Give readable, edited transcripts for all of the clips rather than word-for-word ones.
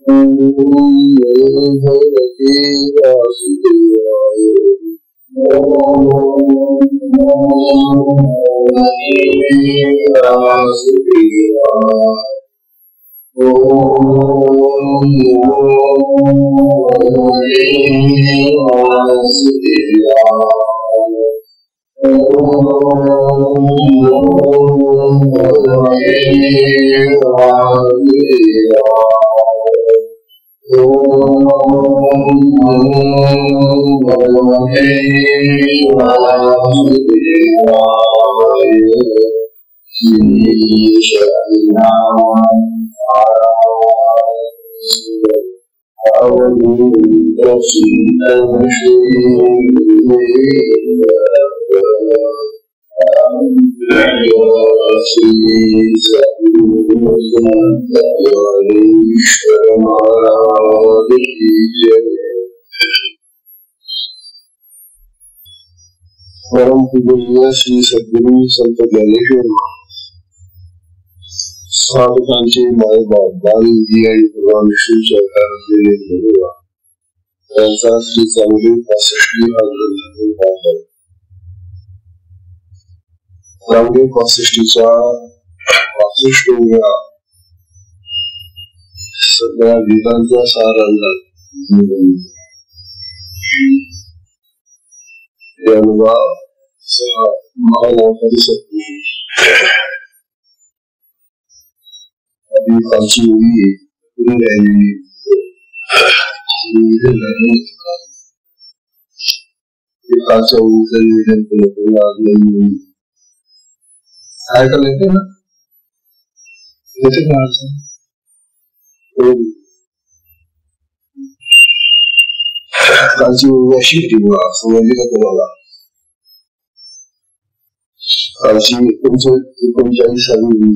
भगवते वासुदेवाय। ओम भगवते वासुदेवाय। ओम भगवते वासुदेवाय। ओम भगवते वासुदेवाय। ओम भगवते वासुदेवाय। परम पूजनीय श्री सद्गुरु संत ज्ञानेश्वर स्वागतांचे मायबाप बाळजी आणि भगवान श्री चौकारांचे धन्यवाद. त्यांचा श्री चांगली 65 हा ग्रंथ पाहतात. चांगली 65चा 65व्या सगळ्या गीतांचा सार अंदाज अनुभव महानाथारी सत्पुरुष अभी कालची मुली पुढे राहिलेली कालच्या मुलीचं निवेदन केलं ऐकायला येते ना येते का कालची मुलगी अशी होती बघा समजली का तुम्हाला कालची 39 मुलगी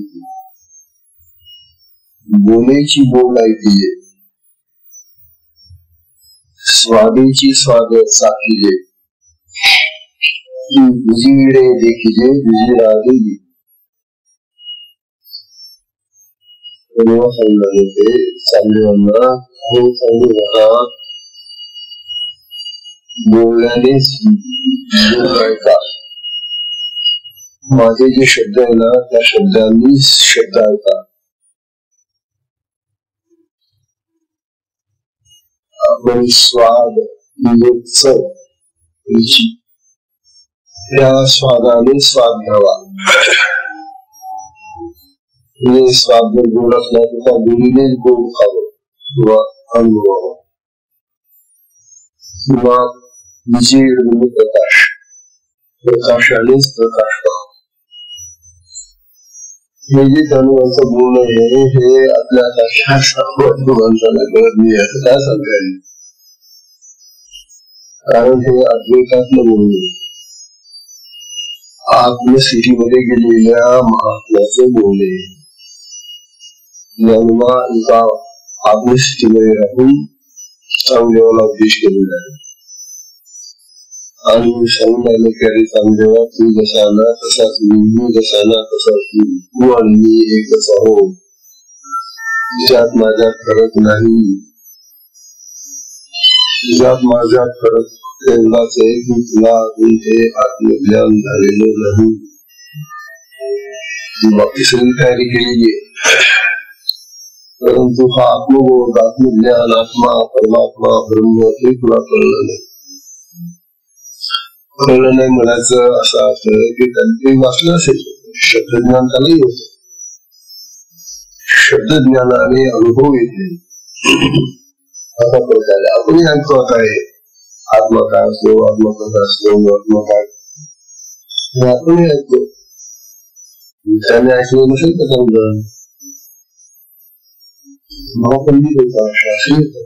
बोलेची बोल ऐकले स्वादेची स्वागत साखिले बुजिडे देखिले बुजिरागे तेव्हा सांगणार होते चांगल्यांना हे चांगले राहा बोलण्यानेच ऐका माझे जे शब्द आहे ना त्या शब्दांनी शब्द ऐका आपण स्वाद म्हणजे चव त्या स्वादाने स्वाद घ्यावा म्हणजे स्वाद जर गोड असला तर त्या गोडीने गोड खावं किंवा अनुभवावं किंवा विजय म्हणजे प्रकाश प्रकाशानेच प्रकाश पाहावा. हे जे तनुवाचं बोलणं आहे हे आपल्या साक्षात माणसाला कळत नाही असं काय सांगता येईल कारण हे अद्वैतातलं बोलणं आत्मस्थितीमध्ये गेलेल्या महात्म्याचं बोलणे ज्ञानोबा एका आत्मस्थितीमध्ये राहून चांगदेवाला उपदेश केलेला आहे आणि सांगितलं की अरे चांगदेवा तू जसा ना तसाच मी जसा ना तसाच तू आणि मी एकच आहोत तुझ्यात माझ्यात फरक नाही तुझ्यात माझ्यात फरक एवढाच आहे की तुला हे आत्मज्ञान झालेलं नाही बाकी सगळी तयारी केलेली आहे परंतु हा आत्मबोध आत्मज्ञान आत्मा परमात्मा ब्रह्म हे तुला कळलं नाही कळलं नाही म्हणायचं असं असं की त्यांनी वाचलं असेल शब्दज्ञान त्यालाही होत शब्दज्ञानाने अनुभव येते असा प्रकारे आपण ऐकतो आता हे आत्मा काय असतो आत्मा कसा असतो आत्मा काय आपण ऐकतो त्याने ऐकलं नसेल तर समजा महापंडित होता शास्त्री होता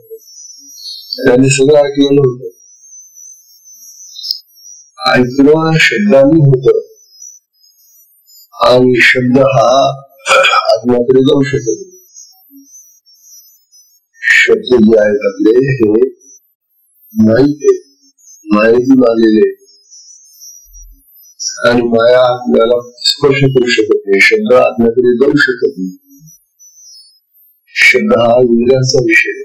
त्यांनी सगळं ऐकलेलं होतं ऐकणं शब्दांनी होत आणि शब्द हा आत्म्याकडे जाऊ शकत शब्द जे आहेत आपले हे मायेतून आलेले आणि माया आपल्याला स्पर्श करू शकत नाही शब्द आत्म्याकडे जाऊ शकत नाही श्रद्धा हा इंद्रियांचा विषय.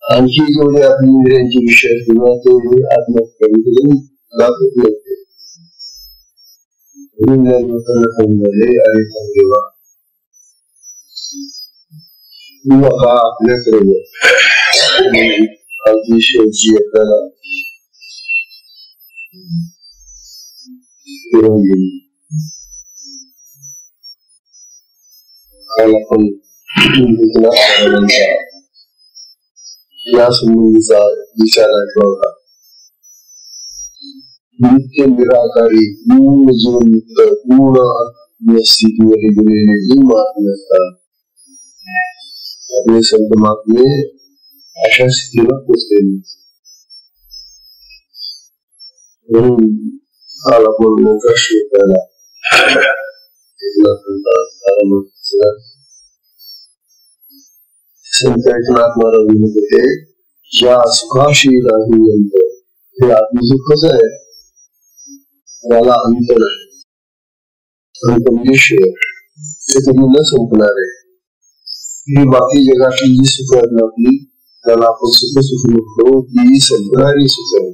आणखी जेवढे आपली इंद्रियांचे विषय किंवा ते आत्मकरून जातच नसते. आपल्याकडे अतिशयची आपल्याला आपण या संबंधीचा विचार आठवला. नित्य निराकारी पूर्ण जीवनयुक्त पूर्ण आत्मस्थितीमध्ये गेलेले जे महात्मे असतात आपले संत महात्मे अशा स्थितीला पोचलेले. म्हणून काल आपण मोठा श्लोकाला संत एकनाथ महाराज म्हणत होते, ज्या सुखाशी नाही अंत हे आत्मसुखच आहे, त्याला अंत नाही. अंत म्हणजे शेअर ते कधी न संपणार आहे. ही बाकी जगातली जी सुख आहेत ना आपली, त्याला आपण सुख सुख म्हणतो, ती संपणारी सुख आहे,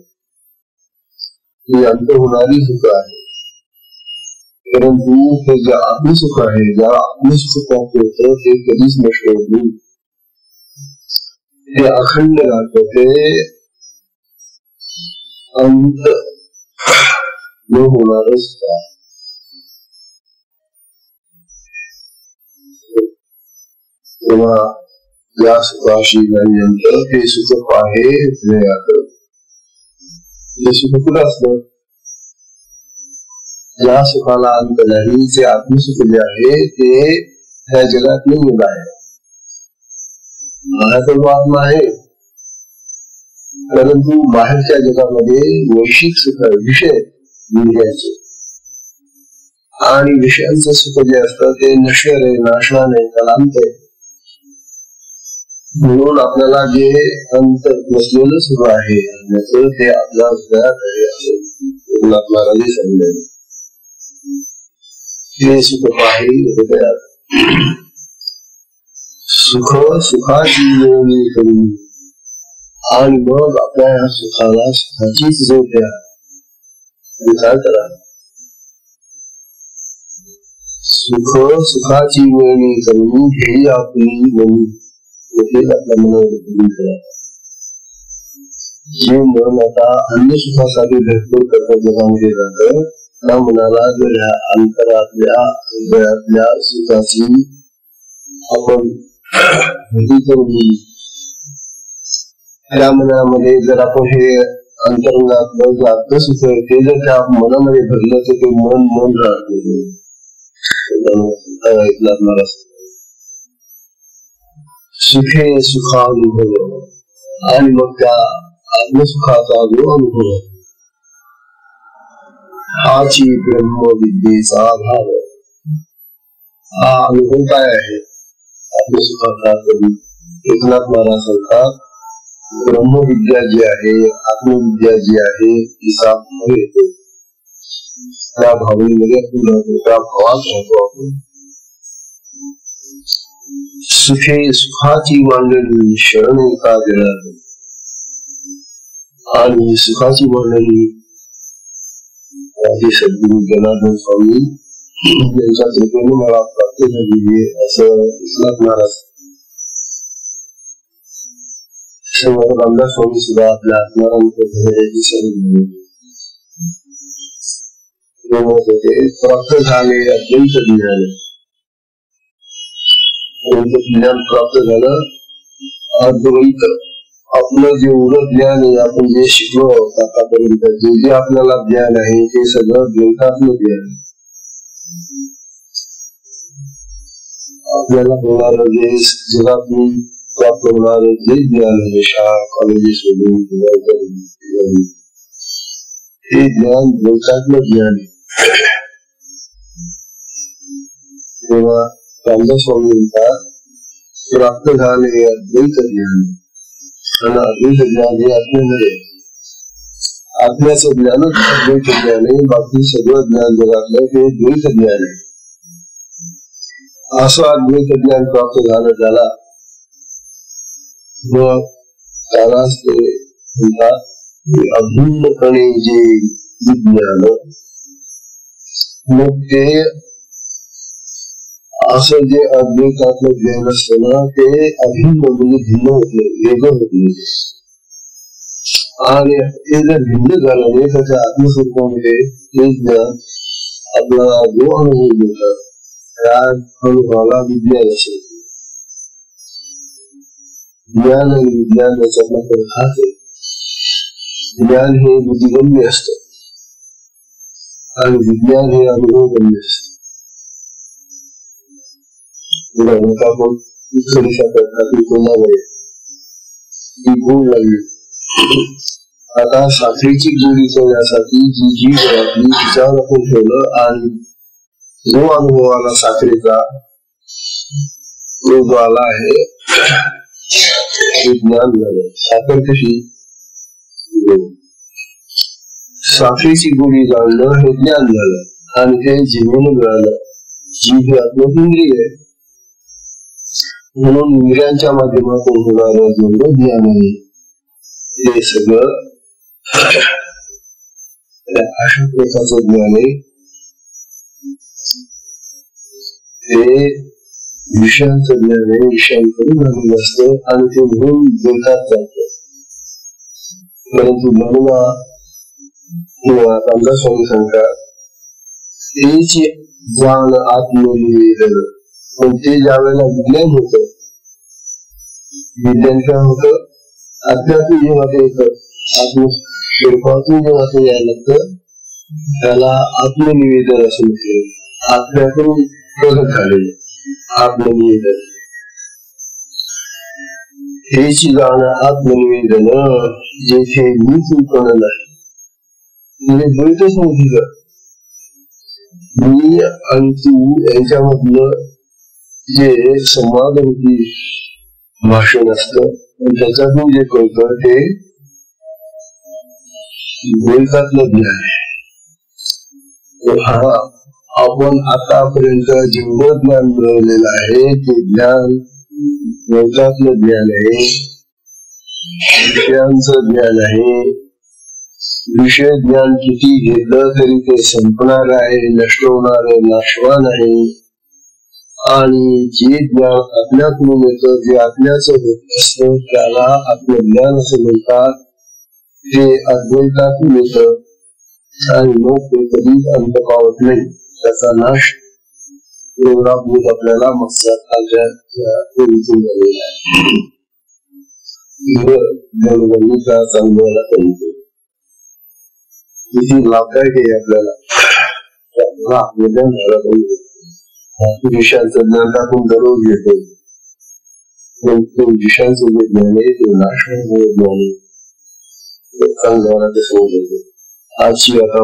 ही अंत होणारी सुख आहे. परंतु हे जे आत्मसुख आहे, ज्या आत्मसुख प्राप्त होतं ते कधीच नष्ट होत नाही. ते अखंड राहतं, ते अंत न होणारच का. तेव्हा या सुखाशी नाही अंत हे सुख आहे. हे सुख कुठं असतं, या सुखाला अंत नाही. जे आत्मसुख जे आहे ते ह्या जगात नाही येत आहे. माझा तो आत्मा आहे, परंतु बाहेरच्या जगामध्ये वैश्विक सुख विषय मिळायचे आणि विषयांचं सुख जे असतं ते नश्वर आहे, नाशवान आहे, त्याला अंत आहे. म्हणून आपल्याला जे अंत नसलेलं सुख आहे ते आपल्या हृदयात आहे. महाराज सांगले हे सुख आहे हृदयात. सुख सुखाची मिळवणी करून आणि मग आपल्या या सुखाला सुखाचीच जोड द्या. विचार करा, सुख सुखाची मिळवणी करून हे आपली मन आपल्या मनावर करा. जे मन आता अन्य सुखासाठी धडपड करता जगामध्ये जातं, त्या मनाला जर ह्या अंतरातल्या हृदयातल्या सुखाची आपण करून त्या मनामध्ये जर आपण हे अंतरंगातलं जास्त सुख आहे ते जर त्या मनामध्ये भरलं तर ते मन मन राहते. सुखे सुखानुभव आणि मग त्या आत्मसुखाचा जो अनुभव हाची ब्रह्मविद्येचा भाव. हा अनुभव काय आहे आत्मसुखाचा? एकनाथ महाराज सांगतात, ब्रह्मविद्या जी आहे, आत्मविद्या जी आहे तिचा भाव येतो. त्या भावनेमध्ये आपण राहतो, त्या भावात राहतो आपण. सुखे सुखाची मांडणी शरण एका देणार आणि सुखाची मांडणी सद्गुरू जनार्दन स्वामी यांच्या कृपेने मला प्राप्त झाली असं एकनाथ महाराज. रामदास स्वामी सुद्धा आपल्या आत्मारामाची प्राप्त झाले अत्यंत ज्ञान. ज्ञान प्राप्त झालं अद्वैत. आपलं जेवढं ज्ञान आहे, आपण जे शिकलो आतापर्यंत जे जे आपल्याला ज्ञान आहे ते सगळं द्वैतात्मक ज्ञान. आपल्याला होणार जे जगातून प्राप्त होणार जे ज्ञान आहे, शाळा कॉलेजेस वगैरे ते ज्ञान द्वैतात्मक ज्ञान आहे. तेव्हा रामदास स्वामी म्हणतात, प्राप्त झाले अद्वैत ज्ञान. आणि अद्वैत ज्ञान हे आत्म्यामध्ये, आत्म्याचं ज्ञानच अद्वैत ज्ञान आहे. बाकी सगळं ज्ञान जगातलं हे द्वैत ज्ञान आहे. असं अद्वैत ज्ञान प्राप्त झालं त्याला, मग त्यालाच ते म्हणतात अभिन्नपणे जे विज्ञान, मग ते असं जे अद्वैतात्मक ज्ञान असतं ना, ते अभिन्न म्हणजे भिन्न होत नाही, वेगळं होत नाही. आणि ते जर भिन्न झालं नाही त्याच्या आत्मस्वरूपामध्ये ते ज्ञान आपला जो अनुभव देतात त्या अनुभवाला विज्ञान असेल. ज्ञान आणि विज्ञान याच्यातला फरक हाच आहे. ज्ञान हे बुद्धिगम्य असतं आणि विज्ञान हे अनुभवगम्य असतं. आपण गोड लागली, आता साखरेची गोडी करण्यासाठी जी जी घरातली विचार आपण ठेवलं आणि जो अनुभव आला साखरेचा तो जो आला आहे हे ज्ञान झालं. साखर कशी, साखरेची गोडी जाणणं हे ज्ञान झालं आणि ते जीवन मिळालं. जीभ आत्मकेंद्रीय आहे म्हणून इंद्रियांच्या माध्यमातून होणारं जेवढं ज्ञान आहे ते सगळं अशा प्रकारचं ज्ञान आहे. ते विषयांचं ज्ञान आहे, विषयांकडून झालेलं असतं आणि ते म्हणून द्वैतात जातं. परंतु म्हणून किंवा रामदास स्वामी सांगतात त्याची जाण आत्मनिवेदन, पण ते ज्या वेळेला विज्ञान होतं, विज्ञान काय होतं, अध्यात्म जेव्हा ते येतं, आत्मस्वरूपातून जेव्हा ते यायला लागतं त्याला आत्मनिवेदन असं म्हटलं. आत्म्यातून प्रगट झालेलं आत्मनिवेदन, हेची जाण आत्मनिवेदन जेथे मीपण नाही, म्हणजे द्वैतच नव्हती. मी आणि तू यांच्यामधलं जे संवादरूपी भाषण असतं त्याच्यातून जे कळतं ते द्वैतातलं ज्ञान आहे. हा आपण आतापर्यंत जेवढं ज्ञान मिळवलेलं आहे ते ज्ञान द्वैतातलं ज्ञान आहे, विषयांचं ज्ञान आहे. विषय ज्ञान किती घेतलं तरी ते संपणार आहे, नष्ट होणार आहे, नाशवान आहे. आणि जे ज्ञान आत्म्यातून येतं, जे आत्म्याचं होत असतं त्याला आत्मज्ञान असं म्हणतात. ते अद्वैतातून येतं आणि मग ते कधीच अंत पावत नाही, त्याचा नाश एवढा बोध आपल्याला मत्स्याखालच्या झालेला आहे. चांगल्याला कळतो किती लाभदायक आहे आपल्याला. आत्मज्ञान झाला पाहिजे. विषयांचं ज्ञान आपण दररोज घेतो, पण ते विषयांचं जे ज्ञान आहे ते नाशवंत ज्ञान आहे. चांगल्याला ते समजतो. आजची आता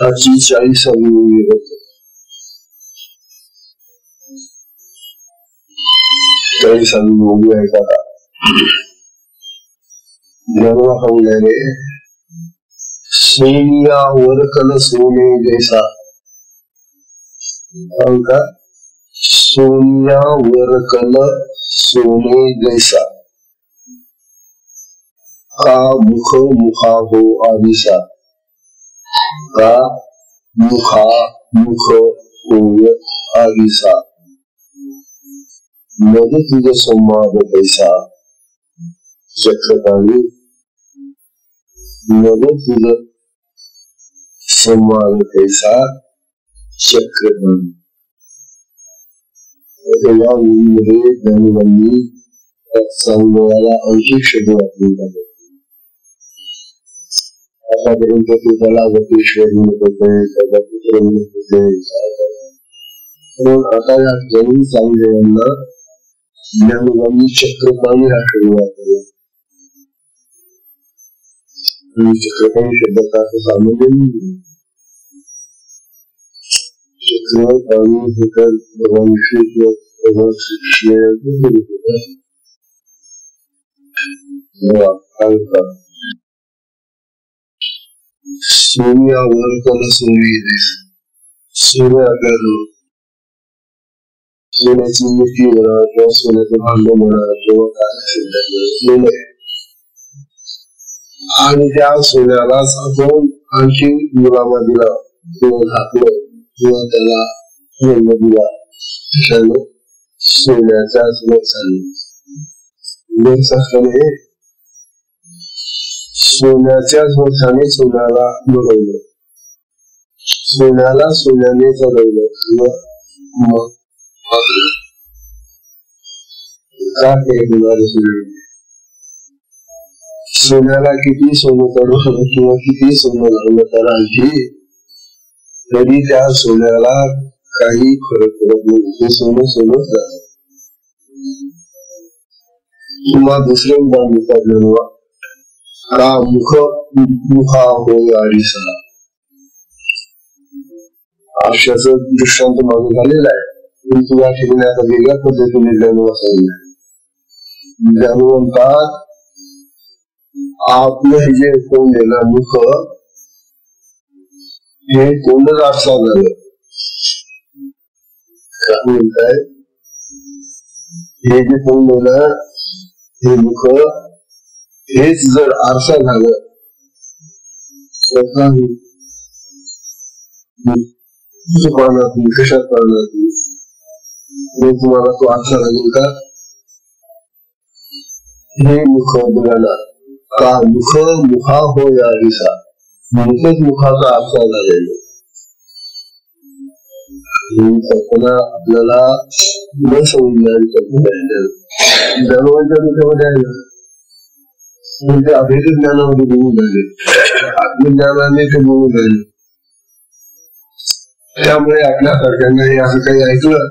आजची 40वी होत, 40वी मुली आहे का ज्ञानवा सांगणारे सोनियावर कल सोने जैसा, सोनियावर कल सोने जैसा, का मुख मुखा हो आदिसा, का मुखा मुख होय आदिसा, मग तुझ संवाद पैसा चक्रपाणी, मग तुझ संवाद पैसा चक्रपाणी. या मुलीमध्ये ज्ञानवांनी संवादाला अंकित शब्द वापरून टाकले. आतापर्यंत ते त्याला गतीश्वर म्हणत होते, पण आता या जमीन चांगल्या ज्ञानवांनी चक्रपाणी हा शब्द वापरला. आणि चक्रपाणी शब्दाचा असं सामान्य चक्रपाणी होतात भगवान श्री भगवान श्री होतात. सोनियावर कल सोने जैसा, सोने आपल्याला सोन्याची मूर्ती म्हणा किंवा सोन्याचं भांड म्हणा किंवा काय आणि त्या सोन्यालाच आपण आणखी मुलामा दिला किंवा घातलं किंवा त्याला रंग दिला त्याच्यानं सोन्याच्याच वरसाने सोन्याच्याच वरसाने सोन्याला बनवलं, सोन्याला सोन्याने बनवलं किंवा मग सोन्याला किती सोनं चढवलं किंवा किती सोनं लावलं त्याला आणखी तरी त्या सोन्याला काही फरक पडत नाही, ते सोनं सोनच राहत. किंवा दुसरे उदाहरण का मुखा होय आरिसा, आरशाचं दृष्टांत मागून झालेला आहे, परंतु या ठिकाणी आता वेगळ्या पद्धतीने जाणून असायला जाणून म्हणतात आपलं हे जे कोंडलेलं मुख हे कोंडच आरसा झालं. काय म्हणताय हे जे कोंडलेलं हे मुख हेच जर आरसा झालं तर पाहणार कशात पाहणार तुम्हाला तो आरसा लागेल का? हे मुख बघायला का मुख मुखा हो या आरिसा, मुखच मुखाचा आरसा झालेला. कल्पना आपल्याला न समजणारी कल्पना जन्मांच्या मुखामध्ये आहे ना, म्हणजे अभेद ज्ञानामध्ये बोलून झाले, आत्मज्ञानाने ते बोलून झाले. त्यामुळे आपल्यासारख्यांना हे असं काही ऐकलं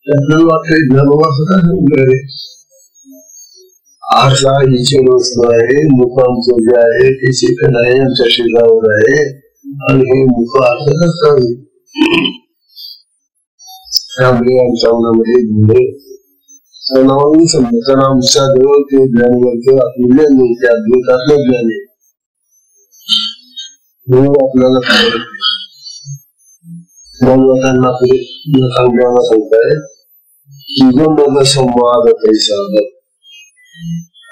आपल्याला वाटतं ज्ञानवास काय आरसा ही चीन वस्तू आहे, मुख आमचं जे आहे ते चेतन आहे, आमच्या शरीरावर आहे आणि हे मुख आरसाच काय त्यामुळे आमच्या मनामध्ये गुन्हे नावाने समजताना आमच्या जवळ ते ज्ञानवरचं आपलं ज्ञान नाही, ते अद्वैतातलं ज्ञान आहे म्हणून आपल्याला त्यांना सांगण्याला सांगताय की जो माझा संवाद पैसा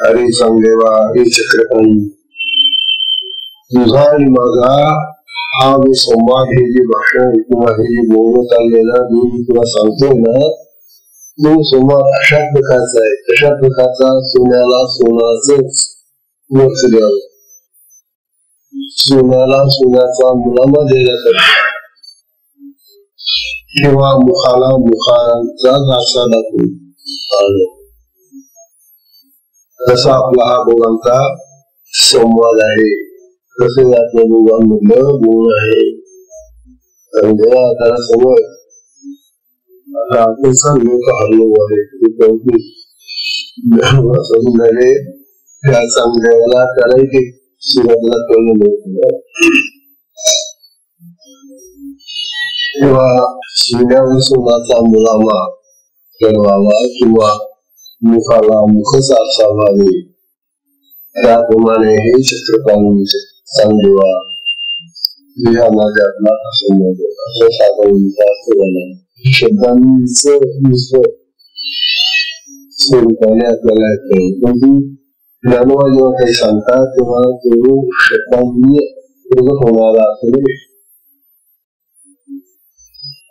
अरे सांगदेवा हे चक्रपाणी तुझा आणि माझा हा जो संवाद हे जे भाषण किंवा हे जे बोलणं चाललेलं मी तुला सांगतोय ना तो संवाद अशा प्रकारचा आहे, कशा प्रकारचा सोन्याला सोनाचंच वच द्यावं, सोन्याला सोन्याचा मुलामा देण्यासाठी किंवा मुखाला मुखाचा आरसा दाखवून तसा आपला हा दोघांचा संवाद आहे, तसे आपल्या दोघांमधलं गुण आहे. त्याला समज आता आपण सांगलो का हरलो आहे झाले त्या चांगल्याला त्यालाही ते सुरुवातीला कळलं नव्हतं. तेव्हा सोन्यावर सोनाचा मुलामा करावा किंवा मुखाला मुखच आरसा व्हावे त्याप्रमाणे हे छत्रपाणी सांगेवा माझ्या संबंध असं साधारण शब्दांच स्वरूपाने आपल्याला येते. परंतु ज्ञानोबा जेव्हा काही सांगतात तेव्हा तो शब्दांनी प्रगट होणारा असं नाही.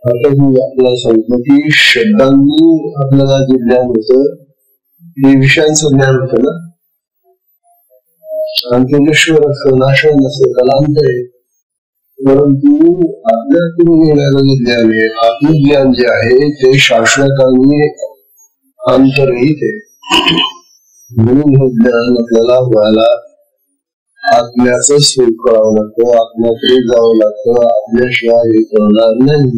आता आपल्याला सांगितलं की शब्दांनी आपल्याला जे ज्ञान होतं ते विषयांचं ज्ञान होतं ना, आणि ते नश्वर असतं, नाशवर नसतं, त्याला अंत आहे. परंतु आपल्यातून येणारं जे ज्ञान आहे, आत्मज्ञान जे आहे ते शाश्वत आणि अंतरहित आहे. म्हणून हे ज्ञान आपल्याला व्हायला आत्म्याचं सुख करावं लागतं, आत्म्याकडे जावं लागतं, आत्म्याशिवाय हे करणार नाही.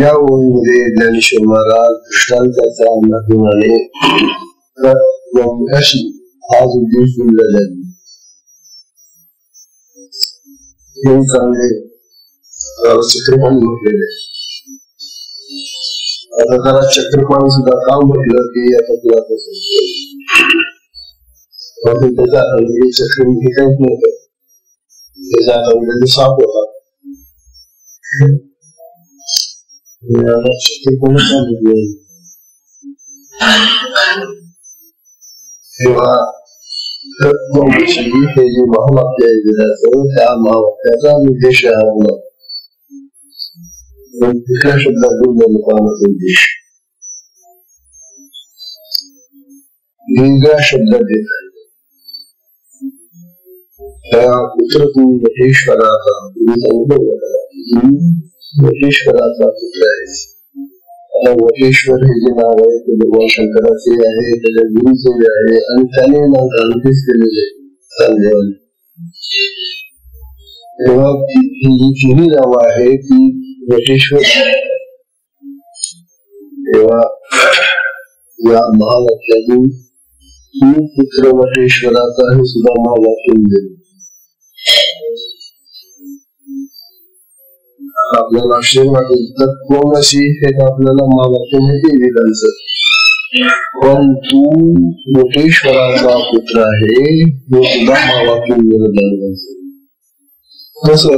या ओळीमध्ये ज्ञानेश्वर महाराज दृष्टांताच्या माध्यमाने आज उद्देश झाले हे चांगले चक्रपाणी म्हटलेले. आता त्याला चक्रपाणी सुद्धा का म्हटलं की आता तुला कसं त्याचा चक्र हे काहीच नव्हतं. जाता म्हणजे साप होता ते कोणी सांगितले तेव्हा तत्वमसी हे जे महावाक्य आहे वेदाचं त्या महावाक्याचा उद्देश आहे दुसऱ्या शब्दातून लोकांचा उद्देश वेगळ्या शब्दात देत आहे त्या पुत्र तू महेश्वराचा महेश्वराचा पुत्र आहे. आता महेश्वर हे जे नाव आहे ते भगवान शंकराचे आहे त्याच्या गुरुचे आहे आणि त्याने नाव गांधीच केलेले चालले तेव्हा ही जी तिन्ही नावं आहे ती महेश्वर तेव्हा या महावाक्यातून पुत्र महेश्वराचा हे सुद्धा महावाक्य मिळेल. आपल्याला आश्चर्य वाटेल तत्वमसी हे आपल्याला महावाक्य माहिती वेदांचं पण तू महेश्वराचा पुत्र आहे हे सुद्धा महावाक्य मिळेल. कसं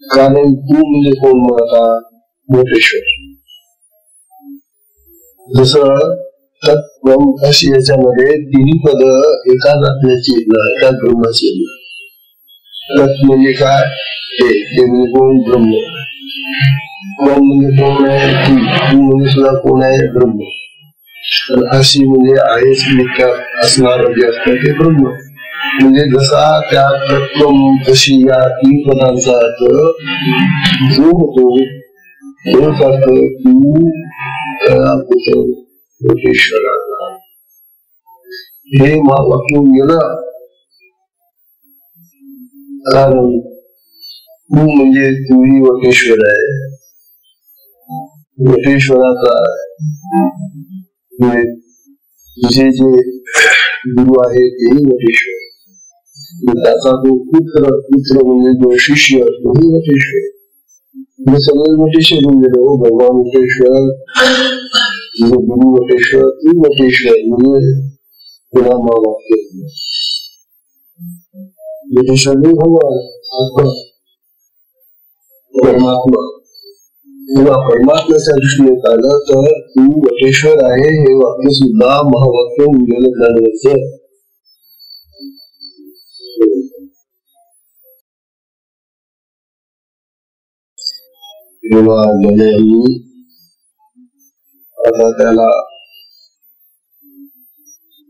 कारण तू म्हणजे कोण म्हणता महेश्वर जसं तत्वम अशी याच्यामध्ये तिन्ही पद एका आत्म्याची एका ब्रह्माची तत् म्हणजे काय ते म्हणजे कोण ब्रह्म कोण म्हणजे कोण आहे तू म्हणजे सुद्धा कोण आहे ब्रह्म अशी म्हणजे आहेच नित्य असणार जे असतं ते ब्रह्म म्हणजे जसा त्या तत्वम तशी या तीन पदांचा अर्थ जो होतो तोच अर्थ तू पुत्र महेश्वराचा हे महावाक्य गेलं कारण तू म्हणजे तुम्ही महेश्वर आहे महेश्वराचा तुझे जे गुरु आहे तेही महेश्वर त्याचा तो पुत्र पुत्र म्हणजे जो शिष्य तोही महेश्वर सगळे महेश्वर गेलो भगवान महेश्वर जो गुरु महेश्वर तू महेश्वर म्हणजे तुला महावाक्य महेश्वर नाही भगवान परमात्मा किंवा परमात्म्याच्या दृष्टीने पाहिलं तर तू महेश्वर आहे हे वाक्य सुद्धा महावाक्य उद्याला जाणवायचं. तेव्हा आता त्याला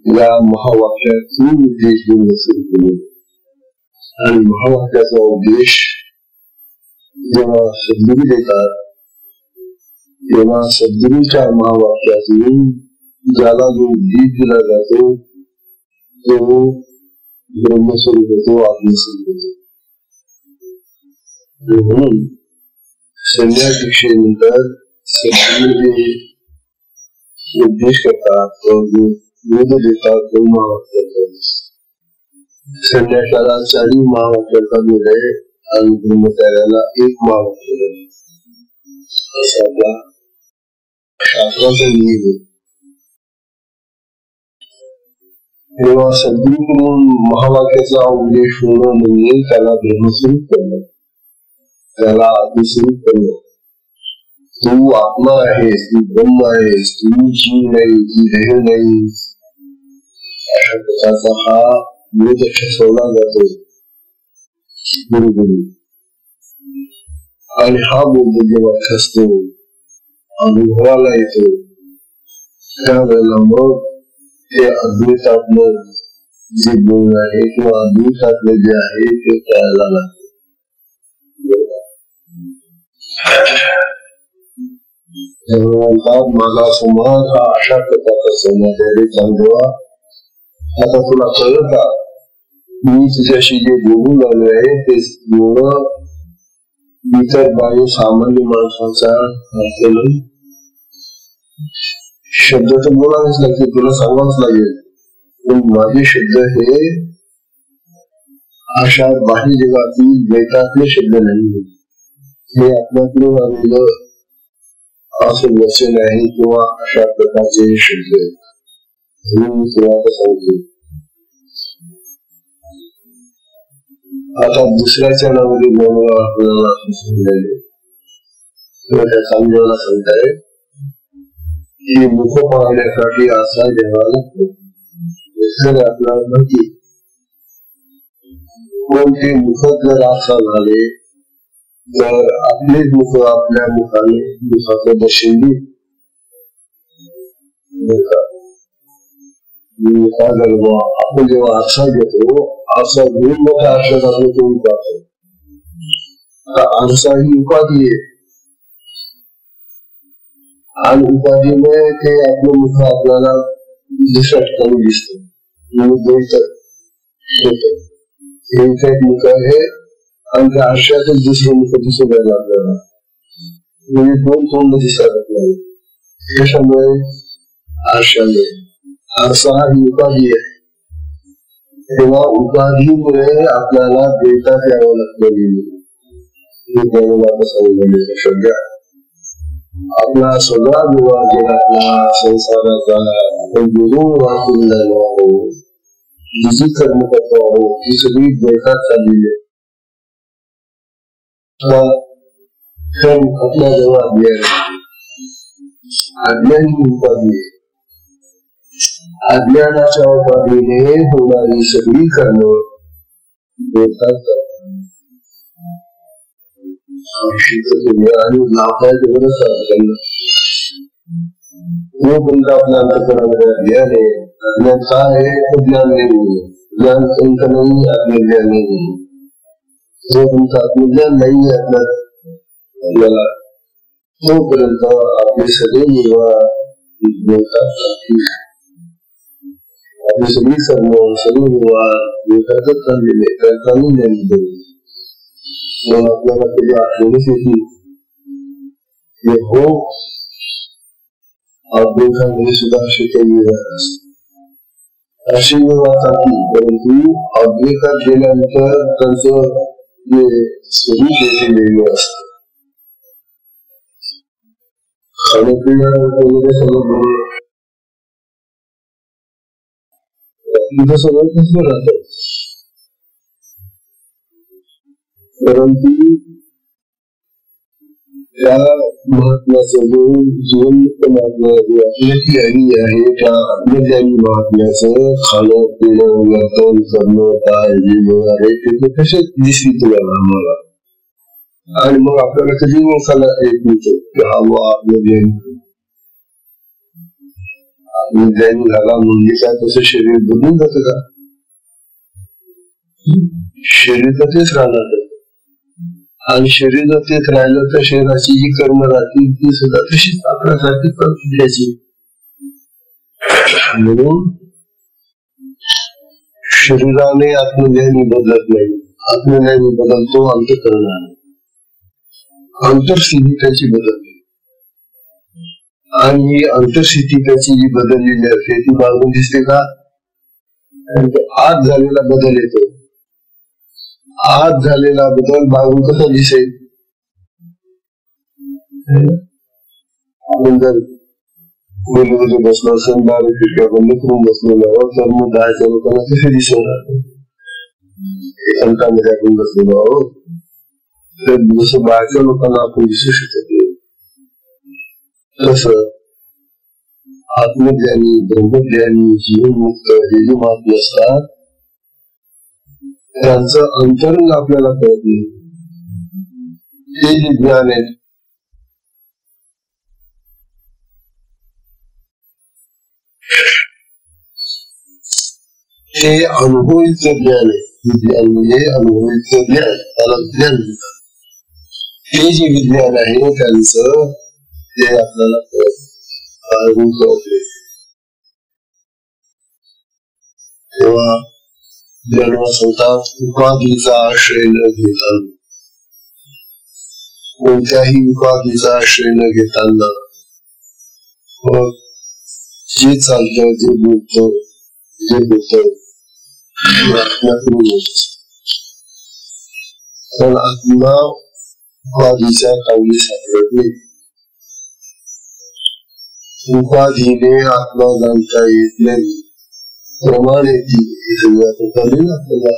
या महावाक्यातून उद्देश देऊन सुरू केले आणि महावाक्याचा उद्देश जेव्हा सद्गुरू देतात तेव्हा सद्गुरूच्या महावाक्यातून ज्याला जो उद्देश दिला जातो तो ब्रह्मस्वरूप होतो आत्मस्वरूप होतो. म्हणून संन्यास दीक्षेनंतर सद्गुरू जे उद्देश करतात बोध देतात तो महावाक्याचा संन्यासाला 4 महावाक्याचा बोध आहे आणि ब्रह्मचार्याला 1 महावाक्य असा आपला शास्त्राचा नियम आहे. तेव्हा सद्गुरूकडून महावाक्याचा उद्देश होणं म्हणजे त्याला ब्रह्मस्वरूप करणं त्याला आत्मस्वरूप करणं. तू आत्मा आहेस तू ब्रह्म आहेस तू जीव नाही तू देह नाही अशा प्रकारचा हा बोध ठसवला जातो गुरुकडून आणि हा बोध जेव्हा ठसतो अनुभवाला येतो त्यावेळेला मग ते अद्वैतात्मक जे बोध आहे किंवा अद्वैतात्मक जे आहे ते कळायला लागते. माझा समाज हा अशा प्रकारचा समाज आहे चांगला. आता तुला कळलं का मी तुझ्याशी जे बोलू लागले आहे ते बोलणं इतर बाह्य सामान्य माणसाचा अर्थ नाही. शब्द तर बोलावेच लागते तुला सांगावंच लागेल पण माझे शब्द हे अशा बाह्य जगातील द्वैतातले शब्द नाही हे आपल्याकडून आलेलं असं वचन आहे किंवा अशा प्रकारचे शब्द म्हणून मी तुला आता सांगतो. आता दुसऱ्याच्या नावाने बोलवा आपल्याला समजलेले त्या समजायला सांगताय की मुख पाहण्यासाठी असा घ्यावा लागतो. आपल्याला माहिती पण ते मुख जर असा झाले तर आपलेच मुख आपल्या मुखाचं दर्शन देईल. आपण जेव्हा आरसा घेतो आरसा घेऊन मोठ्या आरशात आपलं तोंड पाहतो. आरसा ही उपाधी आहे आणि उपाधीमुळे ते आपलं मुख आपल्याला दुसऱ्या ठिकाणी दिसतं. एक मुख आहे आणि त्या आरशातच दुसरं मुख दिसत आहे आपल्याला. म्हणजे दोन तोंड दिसतात आपल्याला. कशामुळे? आरशामुळे. आरसा ही उपाधी आहे. तेव्हा उपाधीमुळे आपल्याला देता द्यावं लागतं. सगळ्या आपला सगळा विवाह केला संसाराचा आपण गुरु वाचून झालो आहोत. जी कर्म करतो आहोत ती सगळी देतात चाललेली आहे. आपल्या जवळ अज्ञानी उपाधी आहे. अज्ञानाच्या उपाधीने होणारी सगळी कर्म देतात आणि लाभायचं गरज त्यांना. जोपर्यंत आपल्या अंतःकरणामध्ये ज्ञान आहे. ज्ञान काय आहे? ज्ञान नाही. ज्ञान संत नाही, आत्मज्ञान नाही. जोपर्यंत आत्मज्ञान नाही आपल्याला तोपर्यंत आपले सगळे निर्वाह आपली सगळी सर्व सगळे निर्वाह विकासच चाललेले चालून जाईल. मग आपल्याला कधी आठवणच येते हो अद्वैतामध्ये सुद्धा असे काही विवाह असतात. असे विवाह चालतील परंतु अद्वैतात गेल्यानंतर त्यांचं जे स्वरूप येते वेगळं असतं. खाण्यापिण्या वगैरे सगळं सगळं कसं राहत. परंतु त्या महात्म्याचं जो जीवनयुक्त महात्मा आपल्या ज्ञानी आहे त्या आत्मज्ञानी महात्म्याचं खाणं पिणं वर्तन करणं काय आहे ते कसे दिसली तुला आम्हाला. आणि मग आपल्याला कधी ओळखायला येत नव्हतं की हा व आत्मज्ञानी आत्मज्ञानी झाला म्हणजे काय तसं शरीर बदलून जातं का? शरीर तर तेच राहणार आणि शरीर जर तेच राहिलं तर शरीराची जी कर्म राहतील ती सुद्धा तशीच आपल्यासाठी द्यायची. म्हणून शरीराने आत्मज्ञानी बदलत नाही. आत्मज्ञानी बदलतो अंतःकरणाने. अंतर्स्थिती त्याची बदलते आणि अंतर्स्थिती त्याची जी बदललेली असते ती बाजून दिसते का? आत झालेला बदल येतो. आत झालेला बदल बाजून कसा दिसेल? आपण जर खोलीमध्ये बसलो असेल बारा खिडक्या बंद करून बसलेलो तर मग दहाच्या लोकांना कसे दिसणार? एकांतामध्ये आपण बसलेलो आहोत तर जसं बाहेरच्या लोकांना आपण दिसू शकत नाही तसं आत्मज्ञानी ब्रह्मज्ञानी जीवनमुक्त हे जे महात्मे असतात त्यांचं अंतरंग आपल्याला कळत नाही. हे जे ज्ञान आहे हे अनुभवीचं ज्ञान आहे. विज्ञान म्हणजे अनुभवीचं ज्ञान त्याला ज्ञान म्हणतात. हे जे विज्ञान आहे त्यांचं ते आपल्याला कळत. तेव्हा उपाधीचा आश्रय न घेता कोणत्याही उपाधीचा आश्रय न घेताना जे चालतं जे बोलतं जे होतं पण आत्मा उपाधीच्या कामी सापडत नाही. उपाधीने आत्मा जाणता येत नाही. प्रमाण येते आपल्याला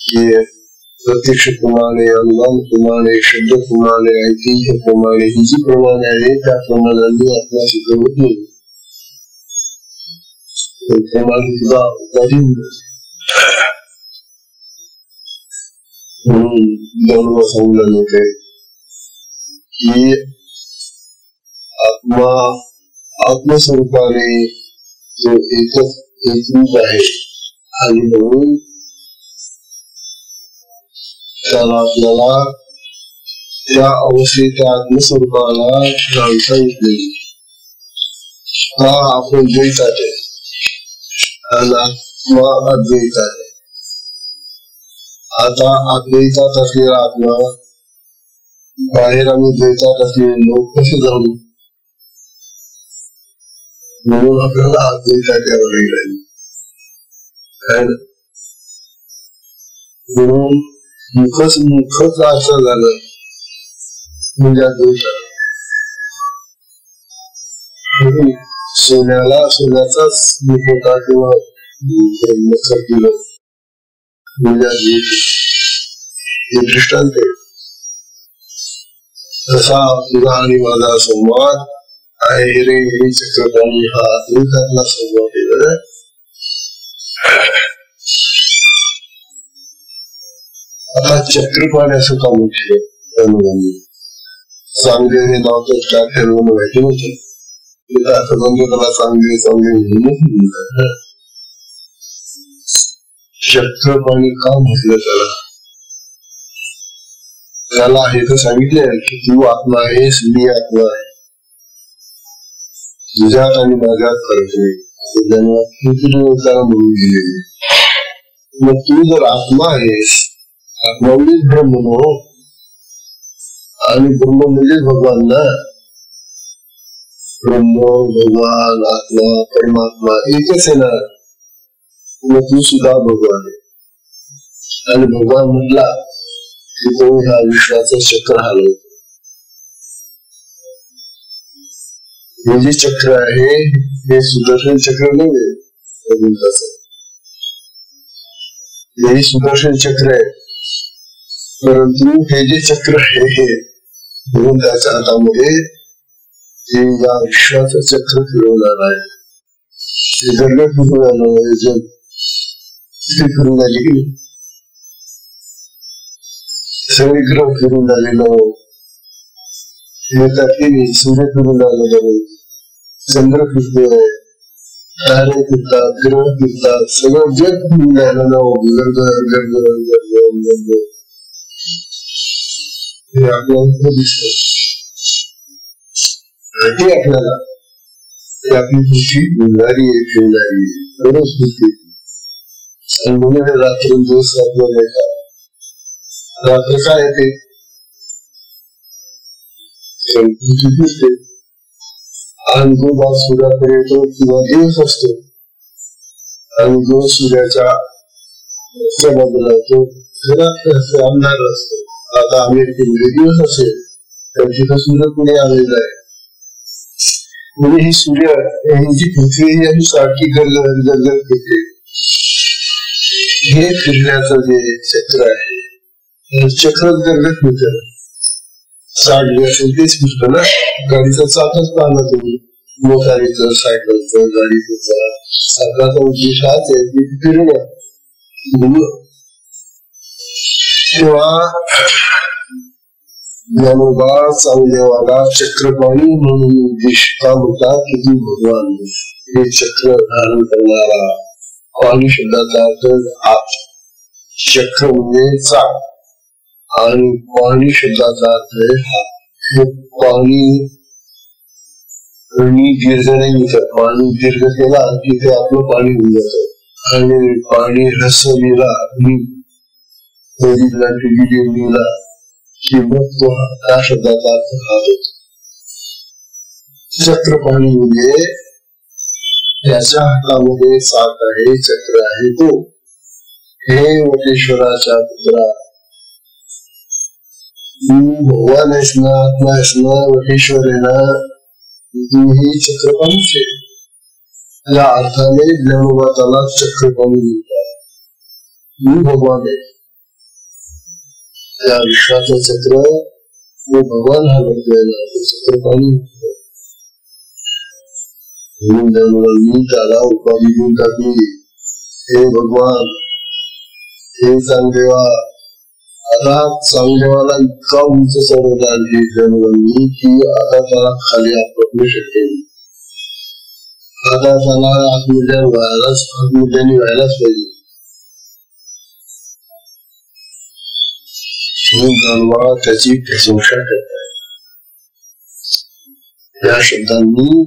ये प्रत्यक्ष प्रमाणे, अनुमान प्रमाणे, शब्द प्रमाणे, ऐतिह्य प्रमाणे, ही जी प्रमाणे आहे त्या प्रमाणांनी आत्मा सिद्ध होत नाही. प्रमाणे सुद्धा उपाधी म्हणून सांगितलं होते की आत्मा आत्मस्वरूपाने जो एकरूप आहे आणि म्हणून त्याला आपल्याला त्या अवस्थेत त्या आत्मस्वरूपाला जाणता येत नाही. हा आपण द्वैतात आहे आणि आत्मा अद्वैत आहे. आता अद्वैतात असलेला आत्मा बाहेर आम्ही द्वैतात असलेले लोक कसे जाणू, म्हणून आपल्याला अद्वैतात यावं लागेल. म्हणून मुखच असं झालं म्हणजे अद्वैत. सोन्याचाच मुखवटा किंवा दिलं म्हणजे हे दृष्टांत आहे. तसा तुझा आणि माझा संवाद आहे रे हे चक्रपाणी हा अद्वैतातला संवाद आहे. आता चक्रपाण्याचं काम होते चांगले हे नाव तर काय ठरवून माहिती नव्हतं. त्याला चांगले चांगले चक्रपाणी का म्हटलं त्याला, त्याला हे तर सांगितले की तू आत्मा आहेस, मी आत्मा आहे, तुझ्यात आणि माझ्यात फरक नाही. त्याला म्हणून दिलेली. मग तू जर आत्मा आहेस, आत्मा म्हणजेच ब्रह्म नो, आणि ब्रह्म म्हणजेच भगवान ना. ब्रह्म, भगवान, आत्मा, परमात्मा एकच आहे ना. मग तू सुद्धा भगवान आहे. आणि भगवान म्हटला की तो ह्या विश्वाचं चक्र हलवतो. हे जे चक्र आहे हे सुदर्शन चक्र नाही, हे सुदर्शन चक्र आहे. परंतु हे जे चक्र आहे म्हणून त्याच्या हातामध्ये हे या विश्वाचं चक्र फिरवणार आहे. हे जग फिरून आलं, जग फिरून आली की सगळे ग्रह फिरून आलेलं, सूर्य फिरून आलेलं, चंद्र फिरतोय, तारे फिरतात, ग्रह फिरतात, सगळं जग फिरून आलेलं. हे आपल्याला दिसत. हे आपल्याला आपली पृथ्वी गुंडारी आहे, फिरणारी आहे, रोज फिरते. आणि म्हणून रात्रंदिवस आपल्याला येतात. रात्र काय येते, पृथ्वी फिरते आणि जो भाग सूर्याकडे येतो किंवा दिवस असतो आणि जो सूर्याच्या बाजूला येतो अंधार असतो. आता अमेरिकेमध्ये दिवस असेल तर तिथं सूर्य पुढे आलेला आहे. म्हणजे ही सूर्य ही जी पृथ्वी ही सारखी गरगरगरगर फिरते. हे फिरण्याचं जे चक्र आहे, चक्रच गरगत फिरत. साडी असेल तेच फिरतं ना. गाडीचं चाकच पाहणं तुम्ही, मोटारीचं, सायकलचं, गाडीचं चाकाचा उद्देश हाच आहे की फिरणं. तेव्हा ज्ञानोबा चांगलेवाला चक्रपाणी म्हणून उद्देश का म्हणतात की तू भगवान हे चक्र धारण करणारा. पाणी शब्दाचा अर्थ चक्र म्हणजे चाक आणि पाणी शब्दाचा अर्थ आहे हात. हे पाणी दीर्घ नाही मिळत. पाणी दीर्घ केला की ते आपलं पाणी होऊन जातं. आणि पाणी रसलेला कि मग तो त्या शब्दाचा अर्थ हात होतो. चक्रपाणी म्हणजे त्याच्या हातामध्ये साथ आहे, चक्र आहे तो. हे वटेश्वराच्या पुत्रा, तू भगवान आहेस ना, आत्मा आहेस ना, वटेश्वर आहे ना, तू ही चक्रपाणीच आहे. या अर्थाने ज्ञानोबा त्याला चक्रपाणी म्हणतात. तू भगवान आहे. त्या विश्वाचं चक्र भगवान हलत गेला, ते चक्र पाणी मी त्याला उपाधी देऊन टाकली, हे भगवान, हे चांगदेवा. आता चांगदेवाला इतका उंच चढवला मी की आता त्याला खाली आपटणं शक्य नाही. आता त्याला आत्मज्ञानी व्हायलाच पाहिजे. त्याची प्रशंसा करताय, या शब्दांनी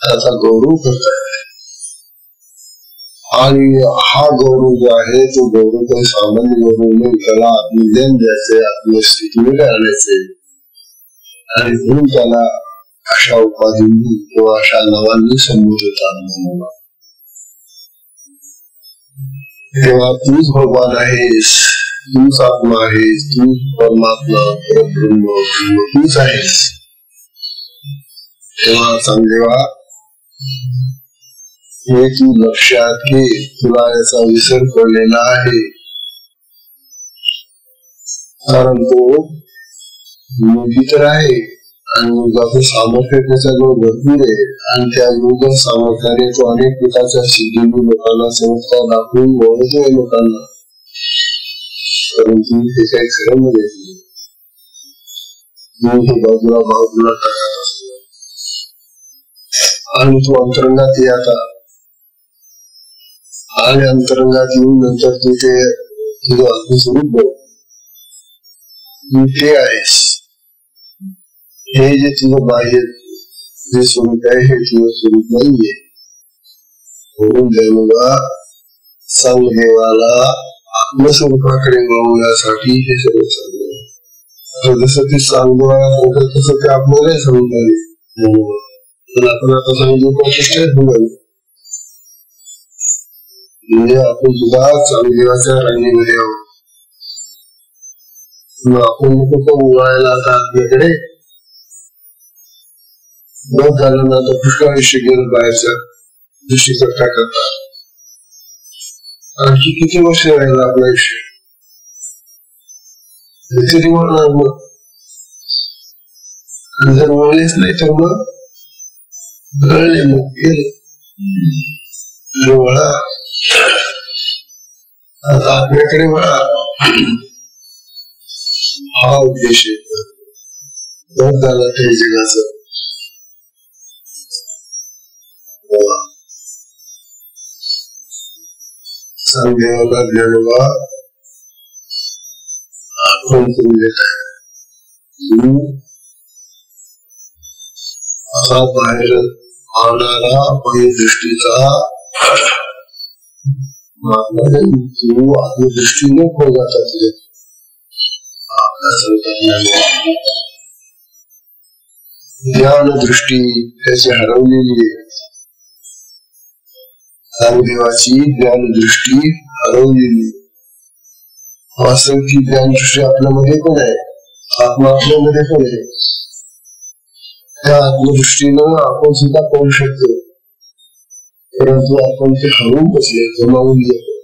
त्याचा गौरव करताय. आणि हा गौरव जो आहे तो गौरव काही सामान्य गौरव नाही, त्याला आत्मज्ञान द्यायचंय, आत्मस्थितीमध्ये आणायचंय. आणि म्हणून त्याला अशा उपाधींनी किंवा अशा नावांनी संबोधतात. तेव्हा तूच भगवान आहेस, तूच आत्मा आहेस, तूच परमात्मा परब्रह्म तूच आहेस. तेव्हा चांगदेवा हे तू लक्षात घे, तुला याचा विसर पडलेला आहे. कारण तो योगी तर आहे आणि योगाचं सामर्थ्य त्याच्याजवळ भरपूर आहे, आणि त्या योग सामर्थ्याने तो अनेक प्रकारच्या सिद्धीने लोकांना संस्कार दाखवून ओळखतोय लोकांना. परंतु हे काही खरं नाही, हे बाजूला टाकत असतो. आणि तो अंतरंगात ये आता, आणि अंतरंगात येऊन नंतर तू ते तुझं आत्मस्वरूप बघ, तू ते आहेस. हे जे तुझं बाह्य जे स्वरूप आहे हे तुझं स्वरूप नाहीये. म्हणून देवाला चांगदेवाला आत्मस्वरूपाकडे वळवण्यासाठी हे सर्व चालू. जसं ते चांगदेवाला सांगतात तसं ते आपल्याला समजावे, पण आपण आता सांगितलं प्रतिष्ठा होईल. म्हणजे आपण सुद्धा चांगदेवाच्या रांगेमध्ये आहोत. आपण नको उघडायला आता आपल्याकडे बस झालं ना, तर पुष्कळ आयुष्य गेलं बाहेरच्या दृष्टीचा करता. आणखी किती वर्ष राहिलं आपलं आयुष्य, तरी वळणार मग. जर वळलेच नाही तर मग गळले, मग गेले वळा. आता आपल्याकडे वळा, हा उद्देश आहे. बस झाला ते जगाचं. चांगदेवाला ज्ञानोबा आपण करून देत आहे. असा बाहेर आवणारा बाह्य दृष्टीचा आत्मदृष्टीने खो जातात. ज्ञान दृष्टी त्याची हरवलेली आहे. चांगदेवाची ज्ञान दृष्टी हरवलेली. वास्तविक ज्ञान दृष्टी आपल्यामध्ये पण आहे, आत्मा आपल्यामध्ये पण आहे. त्या आत्मदृष्टीनं आपण सुद्धा पाहू शकतो, परंतु आपण ते हरवून बसले, गमावून गेलो.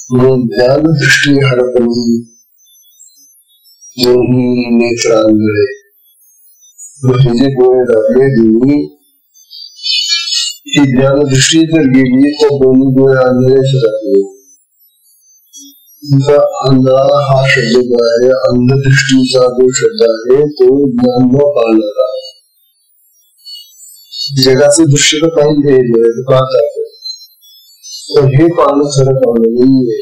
म्हणून ज्ञान दृष्टी हरपली दोन्ही नेत्रांमुळे. हे जे डोळे लागले दोन्ही, ही ज्ञान दृष्टी जर गेली तर दोन्ही डोळे अंधळे जाते. अंधा हा शब्द जो आहे, अंधदृष्टीचा जो शब्द आहे तो ज्ञान न पाहणारा. जगाचं दृश्य तर पाहिजे पाहतात, पण हे पाहणं खरं पाहणं नाहीये.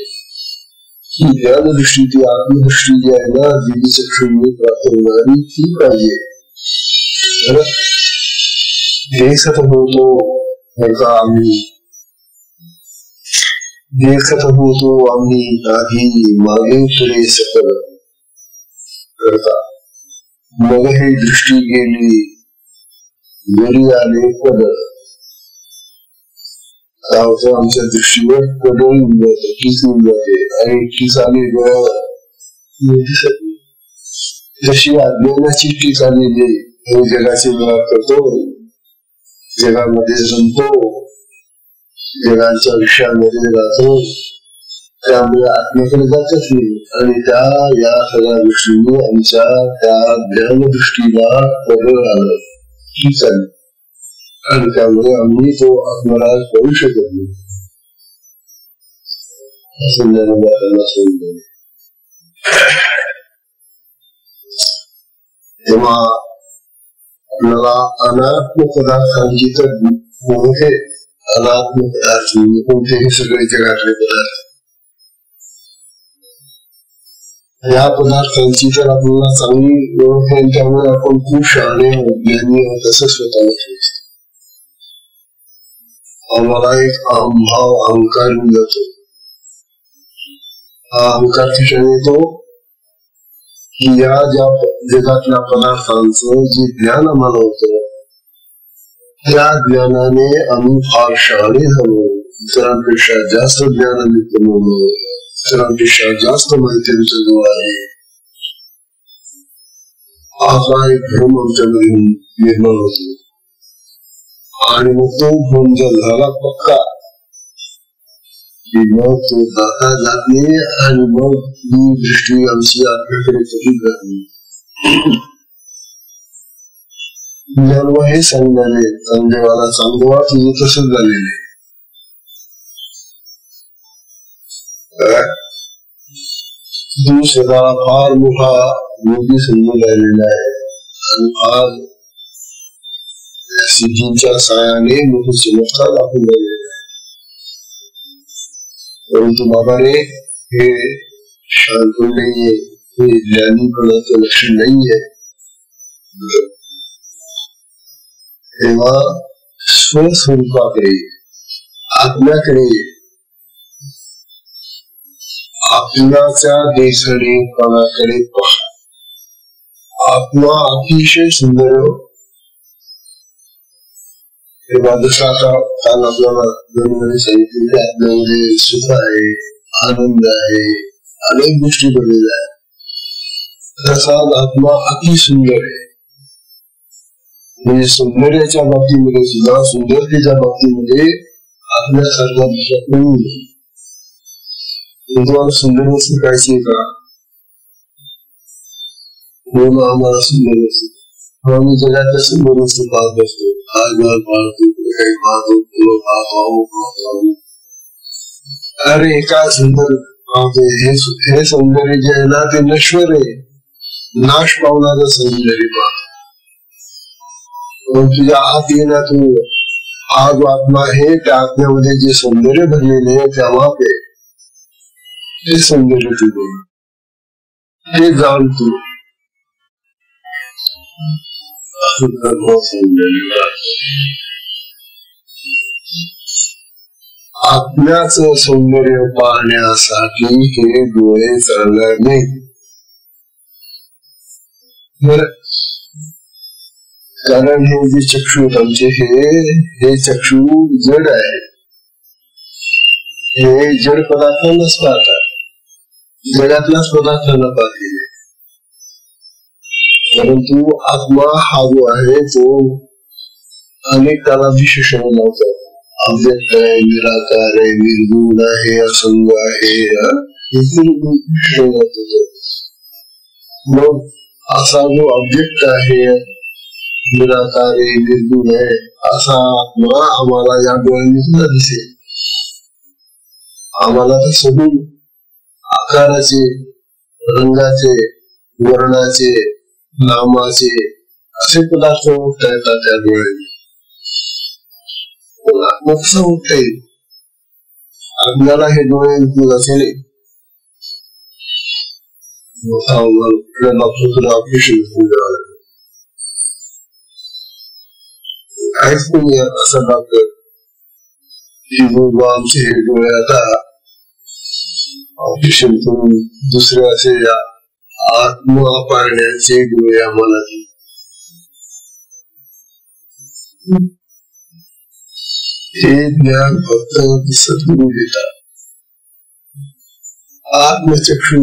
ही ज्ञान दृष्टी, ती आत्मदृष्टी जी आहे ना, दिव्य चक्षुने प्राप्त होणारी ती पाहिजे. देखत होतो आम्ही, देखत होतो आम्ही नाही मागे पुढे सकल करता. मग हे दृष्टी गेली, घरी आले पदर. आमच्या दृष्टीवर पदर येऊन जाते, टीच येऊन जाते, आणि टीच आली दिसत नाही. जशी अज्ञानाची टीच आलेली जगाची व्यवहार करतो, जगामध्ये जमतो, जगांच्या विषयामध्ये राहतो, त्यामुळे आत्म्याकडे जातच नाही आणि त्या या सगळ्या गोष्टींनी आमच्या त्या ज्ञानदृष्टीला बदल आलं ही चालली आणि त्यामुळे आम्ही तो आत्मराज करू शकत नाही असं ज्ञानोबांना सांगितलं. तेव्हा आपल्याला अनात्म पदार्थांची तर मोठे अनात्म पदार्थ कोणतेही सगळे जगातले पदार्थ या पदार्थांची तर आपल्याला चांगली ओळख आहे त्यामुळे आपण खूप शहाणे ज्ञानी तसं स्वतःला ठेवायचं. आम्हाला एक अहंभाव अहंकार मिळतो. हा अहंकार ठिकाणी येतो की या ज्या जगातल्या पदार्थांचं जे ज्ञान आम्हाला होतं त्या ज्ञानाने आम्ही फार शहाणे झालो. इतरांपेक्षा जास्त ज्ञान आम्ही कमवलो. इतरांपेक्षा जास्त माहिती आमच्या जवळ आहे. असा एक भ्रम आमच्यामध्ये निर्माण होतो आणि मग तो भ्रम जर झाला पक्का की मग तो जाता जाते आणि मग ही दृष्टी आमची आपल्याकडे कधी करणे. ज्ञानवा हे सांगणारे चांगदेवाला चांगदेवा तुझं तसंच झालेले तू सदा फार मोठा योगी समजून राहिलेला आहे आणि फार सिद्धींच्या सायाने मोठे चमत्कार दाखवून राहिलेले आहे. परंतु बाबा रे हे शांतपण नाहीये हे ज्ञानीपणाचं लक्षण नाहीये. तेव्हा स्वस्वरूपाकडे आत्म्याकडे आत्म्याच्या देशणेपणाकडे पहा. आत्मा अतिशय सुंदर तेव्हा जसं आता काल आपल्याला जणू सांगितले की आपल्यामध्ये सुख आहे आनंद आहे अनेक गोष्टी बनलेल्या आहेत तसा आत्मा अति सुंदर आहे. म्हणजे सौंदर्याच्या बाबतीमध्ये सुद्धा सुंदरतेच्या बाबतीमध्ये आपल्यासारखा दुसरा कोणी नाही. तुम्हाला सुंदर वस्तू पाहिजे का म्हणून आम्हाला सुंदर वस्तू आम्ही जगातल्या सुंदर वस्तू पाहत असतो. घर पाहतो काही पाहतो फुलं पाहतो. अरे काय सुंदर हे सौंदर्य जे आहे ना ते नश्वर आहे नाश पावणारं सौंदर्य पाहतो. तुझ्या आत येणार तू हा जो आत्मा आहे त्या आत्म्यामध्ये जे सौंदर्य भरलेले आहे त्या वापे ते सौंदर्य तुझे ते जाण तू आत्म्याचं सौंदर्य पाहण्यासाठी हे डोळे चालणार नाही. कारण हे जे चक्षु आमचे हे चक्षु जड आहे. हे जड पदार्थांनाच पाहतात जगातल्याच पदार्थांना पाहतील. परंतु आत्मा हा जो आहे तो अनेक त्याला विशेषण लावतात. अव्यक्त आहे निराकार आहे निर्गुण आहे असंग आहे विशेषण लावतात. मग असा जो अव्यक्त आहे निराकार आहे निर्गुण आहे असा आत्मा आम्हाला या डोळ्यांनी सुद्धा दिसेल. आम्हाला तर सगळी आकाराचे रंगाचे वर्णाचे नामाचे असे पदार्थ ओळखता येतात त्या डोळ्यांनी. कसं ओळखता येईल आपल्याला हे डोळे उपयोगाचे नाही. काहीच नाही असं डॉक्टर आमचे हे डोळे आता ऑपरेशन करून दुसऱ्याचे आत्मा पाळण्याचे डोळे आम्हाला हे ज्ञान फक्त सद्गुरू देतात. आत्मचक्षु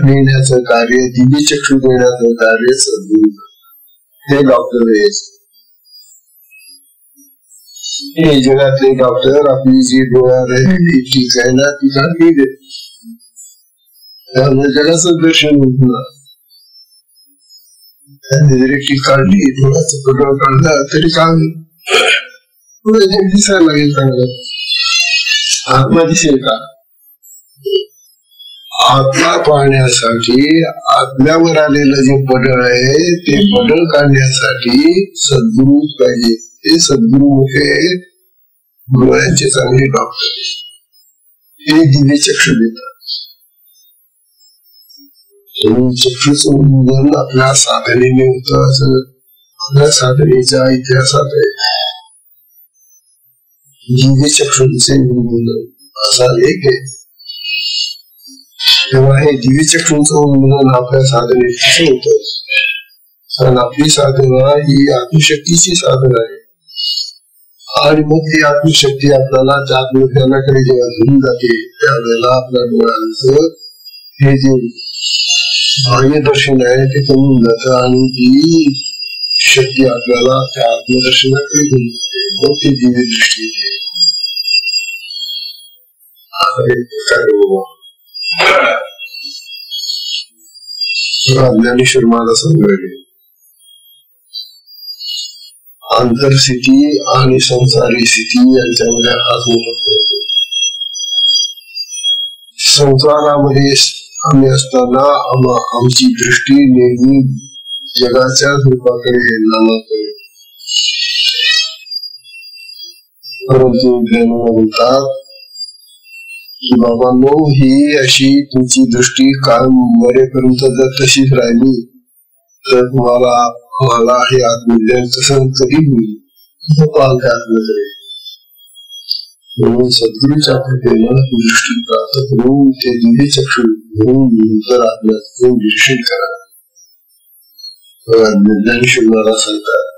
देण्याचं कार्य दिव्य चक्षु देण्याचं कार्य सद्गुरू हे डॉक्टर हे जगातले डॉक्टर आपली जी गोळ्या राहिलेली ठीक आहे ना ती काढली दे, जगाचं दर्शन होत ना. त्यांनी जरी ती काढली, डोळ्याचं पडळ काढला तरी काम दिसायला लागेल चांगलं. आत्मा दिसेल का? आत्मा पाहण्यासाठी आत्म्यावर आलेलं जे पडळ आहे ते पडळ काढण्यासाठी सद्गुरूच पाहिजे. ते सद्गुरू हे डोळ्यांचे चांगले डॉक्टर, ते दिव्य चक्षु देतात. चक्षुचं उल्लंघन आपल्या साधनेने होतं असं आपल्या साधनेच्या इतिहासात आहे. दिव्य चक्षुंचे उल्लंघन असा लेख आहे. तेव्हा हे दिव्य चक्षुंचं उल्लंघन आपल्या साधनेत कसं होतं? कारण आपली साधना ही आत्मशक्तीची साधना आहे. आणि मग ती आत्मशक्ती आपल्याला त्या आत्मज्ञानाकडे जेव्हा घेऊन जाते त्यावेळेला आपल्या डोळ्यांचं हे जे बाह्य दर्शन आहे ते कमी जातं आणि ती शक्ती आपल्याला त्या आत्मदर्शनाकडे घेऊन जाते. मग ती दिव्य दृष्टी येते. ज्ञानेश्वर महाराज सांगले आंतरस्थिती आणि संसारी स्थिती यांच्यामध्ये हाच मोठा फरक आहे. संसारामध्ये आम्ही असताना आमची दृष्टी नेहमी जगाच्या रूपाकडे नामाकडे, परंतु ज्ञानाला बोलतात की बाबांनो ही अशी तुमची दृष्टी कायम मरेपर्यंत जर तशीच राहिली तर तुम्हाला हे आत्मज्ञान कसं कधी होईल पाल आत्मकडे. म्हणून सद्गुरूच्या कृपेनं ही दृष्टी प्राप्त करून ते दिव्य चक्षु घेऊन नंतर आपलं निरीक्षण करा. ज्ञानेश्वर महाराज सांगतात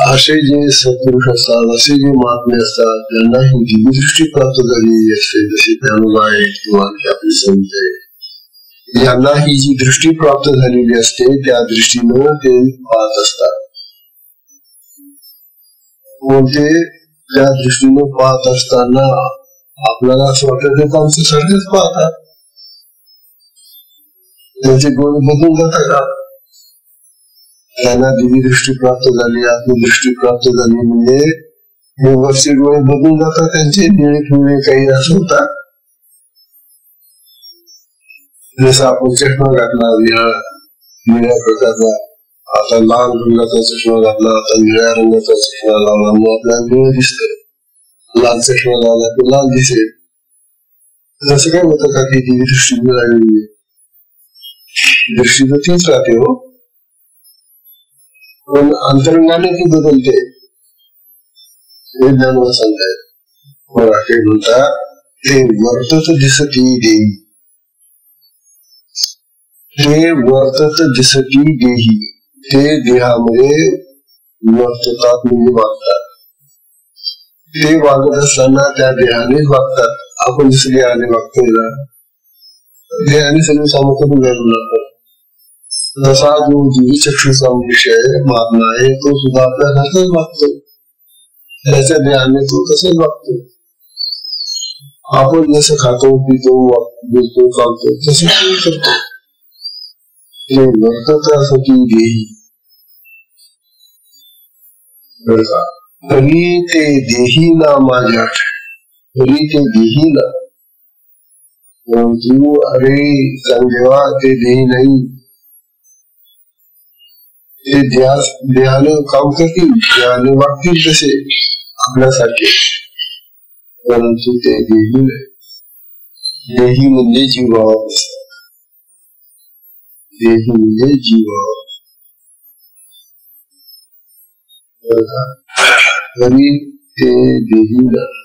असे जे सत्पुरुष असतात, असे जे महात्मे असतात त्यांना ही दिव्य दृष्टी प्राप्त झालेली असते. जसे ज्ञानोबा आहेत किंवा आपले संत आहेत, यांना ही जी दृष्टी प्राप्त झालेली असते त्या दृष्टीनं ते पाहत असतात. ते त्या दृष्टीनं पाहत असताना आपल्याला असं वाटत आमचे सर्वच पाहतात, त्यांचे डोळे बदलून जातात का? त्यांना दिव्य दृष्टी प्राप्त झाली, आत्मदृष्टी प्राप्त झाली म्हणजे वरचे डोळे बदलून जातात, त्यांचे निळे पिवळे काही असं होतात. जसं आपण चष्मा घातला निळ्या प्रकारचा, आता लाल रंगाचा चष्मा घातला, आता निळ्या रंगाचा चष्मा लावला मग आपल्याला निळ दिसत. लाल चष्मा लावला की लाल दिसेल. जसं काय होतं का की दिव्य दृष्टी मिळालेली दृष्टी तर तीच राहते हो, पण अंतरंगाने ती बदलते. हे ज्ञानाला सांगतायत. मराठी म्हणतात ते वर्तत दिसती देही, ते वर्तत दिसती देही, ते देहामध्ये वर्ततात म्हणजे वागतात. ते वागत असताना त्या देहानेच वागतात. आपण जसं देहाने वागतोय ना, देहाने सगळे काम करून घ्यायला लागतात. जसा जो दिव्य चक्षुचा विषय महात्मा आहे तो सुद्धा आपल्या घरचाच वागतो, त्याच्या देहाने तो तसंच वागतो. आपण जसं खातो पितो बोलतो चालतो तसं करतो. ते वर्ततासाठी देही, तरी ते देही ना माझ्या, तरी ते देही ना. परंतु अरे देवा ते देही नाही, ते देहानं काम करतील, देहाने वागतील तसे आपल्यासारखे, परंतु ते देही नाही. देही म्हणजे जीवावर असतात, देही म्हणजे जीवावर. तरी ते देही नाही.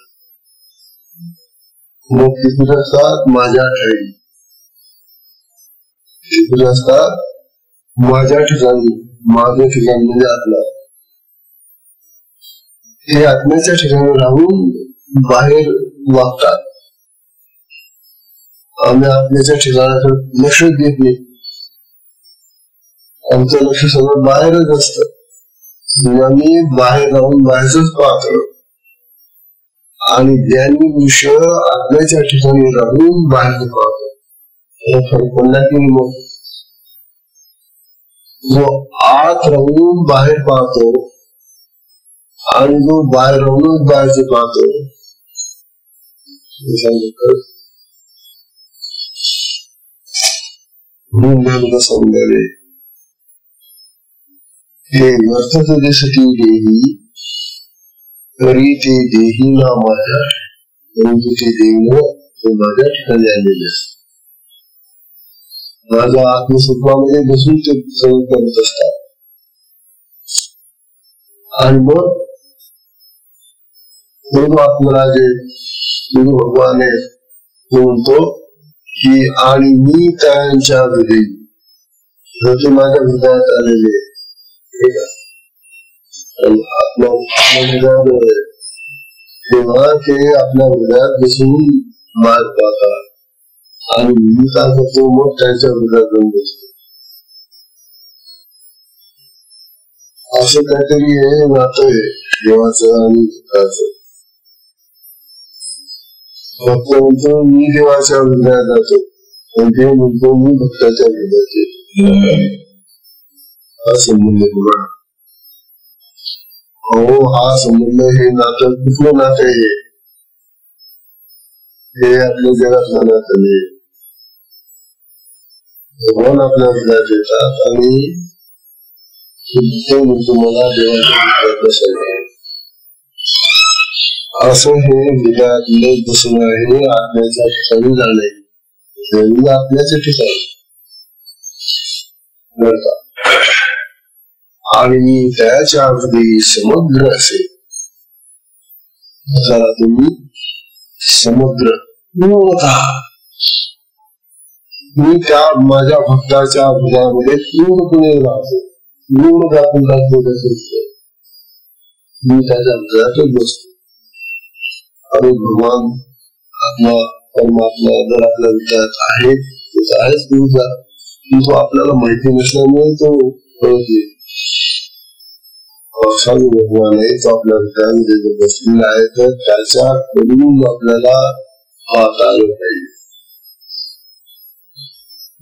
मग तिकडे असतात माझ्या ठिकाणी, तिकडे असतात माझ्या ठिकाणी. माझं ठिकाण म्हणजे आत्मा. हे आत्म्याच्या ठिकाणी राहून बाहेर वागतात. आम्ही आत्म्याच्या ठिकाणाकडे लक्ष देत नाही, आमचं लक्ष सगळं बाहेरच असतं. ज्ञानी बाहेर राहून बाहेरच पाहतो आणि ज्ञानी विषय आत्म्याच्या ठिकाणी राहून बाहेर पाहतो. हे फरक पडला की मग जो आत राहून बाहेर पाहतो आणि जो बाहेर राहूनच बाहेरच पाहतो सौंदर्य हे व्यर्थच दिसती देही तरी ते देही ना माझ्या, परंतु ते देह ते माझ्या ठिकाणी आलेले असते. माझ्या आत्मस्वरूपामध्ये बसून ते सगळं करत असतात. आणि मग आत्मला जे गुरु भगवान म्हणतो की आणि मी त्यांच्या हृदयी ते माझ्या हृदयात आलेले तेव्हा ते आपल्या हृदयात बसून मार्ग पाहतात आणि मी काय करतो मग त्यांच्या हृदयात जाऊन बसतो. असं काहीतरी हे नातं आहे देवाचं आणि भक्ताचं. भक्त म्हणतो मी देवाच्या हृदयात जातो आणि ते म्हणतो मी भक्ताच्या हृदयात येतो. हा संबंध बघा. अहो हा संबंध हे नातं कुठलं नातं आहे? हे आपल्या जगातलं नातं नाही. भगवान आपल्या हृदयात येतात आणि ते म्हणतो मला देवाच्या हृदयात बसायचं. असं हे हृदयातलं बसून आहे आत्म्याच्या ठिकाणी जाणे. आत्म्याच्या ठिकाणी आणि त्याच्या हृदयी समुद्र असेल. तुम्ही समुद्र मी त्या माझ्या भक्ताच्या हृदयामध्ये पूर्णपणे राहतो. पूर्ण आपण मी त्याच्या हृदयातच बसतो. आणि भगवान आत्मा परमात्मा जर आपल्या विचारात आहे तर आहेच तो आपल्याला माहिती नसल्यामुळे तो कळत नाही. साधू भगवान आहे तो आपल्या हृदयामध्ये बसलेला आहे तर त्याच्याकडून आपल्याला पाहता आलं पाहिजे.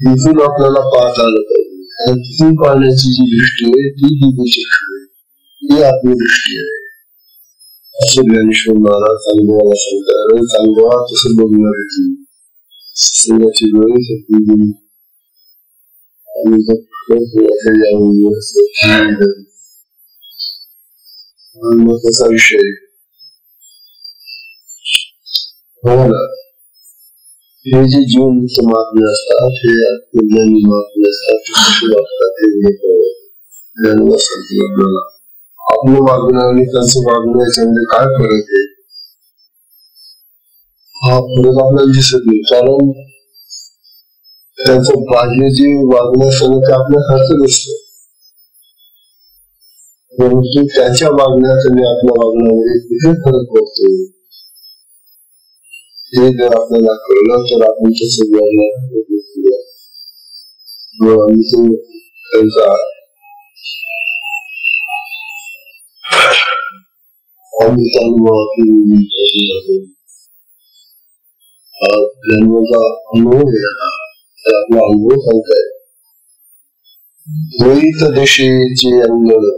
तिथून आपल्याला पाहता आलं पाहिजे. तिथून पाहण्याची जी दृष्टी आहे ती दिव्यचक्षु आहे, ती आत्मदृष्टी आहे. असं ज्ञानेश्वर महाराज चांगदेवाला सांगतात. चांगदेवा तसं बघणार आहे संघाची वेळ सत्य आणि त्याचा विषय हे जे जीवनमुक्त महात्मे असतात हे आत्मज्ञानी महात्मे असतात ते कसे वागतात हे ज्ञानाला सांगतील आपल्याला. आपलं वागणं आणि त्यांचं वागणं याच्यामध्ये काय फरक आहे हा फरक आपल्याला दिसत नाही. कारण त्यांचं बाह्य जे वागणं असतं ते आपल्यासारखंच असतं, परंतु त्यांच्या वागण्यात आणि आपल्या वागण्यामध्ये कुठे फरक पडतो हे जर आपल्याला कळलं तर आपण कसं त्यांचा जन्माचा अनुभव आहे. आपला अनुभव सांगताय. द्वैत दशेचे अंगण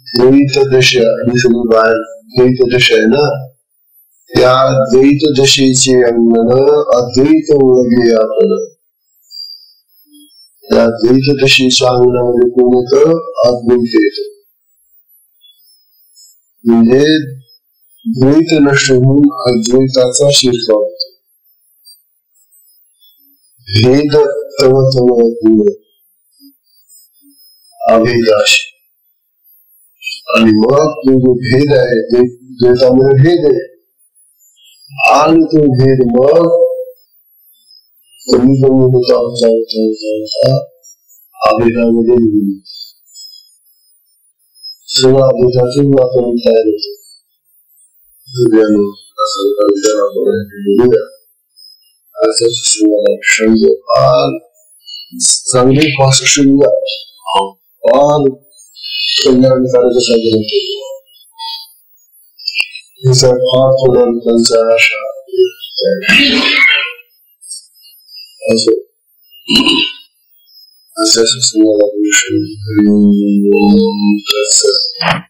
द्वैत दशा बाहेर द्वैत दशा आहे ना, त्या द्वैत दशेचे अंगण अद्वैत ओळखे आपण. त्या द्वैत दशेच्या अंगणामध्ये कोण येतं? अद्वैत येतं. म्हणजे द्वैत नष्ट होऊन अद्वैताचा शिरकाव होतो. भेद तव तव अभेदाशी. आणि मग तो जो भेद आहे द्वैतामध्ये भेद आहे आणि तो भेद मग कमी कमी होता होता अभेदामध्ये निघून सगळं अभेदाचं वातावरण तयार होतं. चांगले पासष्ट Kailangan talaga sa ganito. He's a confident Tanzasha. Also, as this is an evolution, that's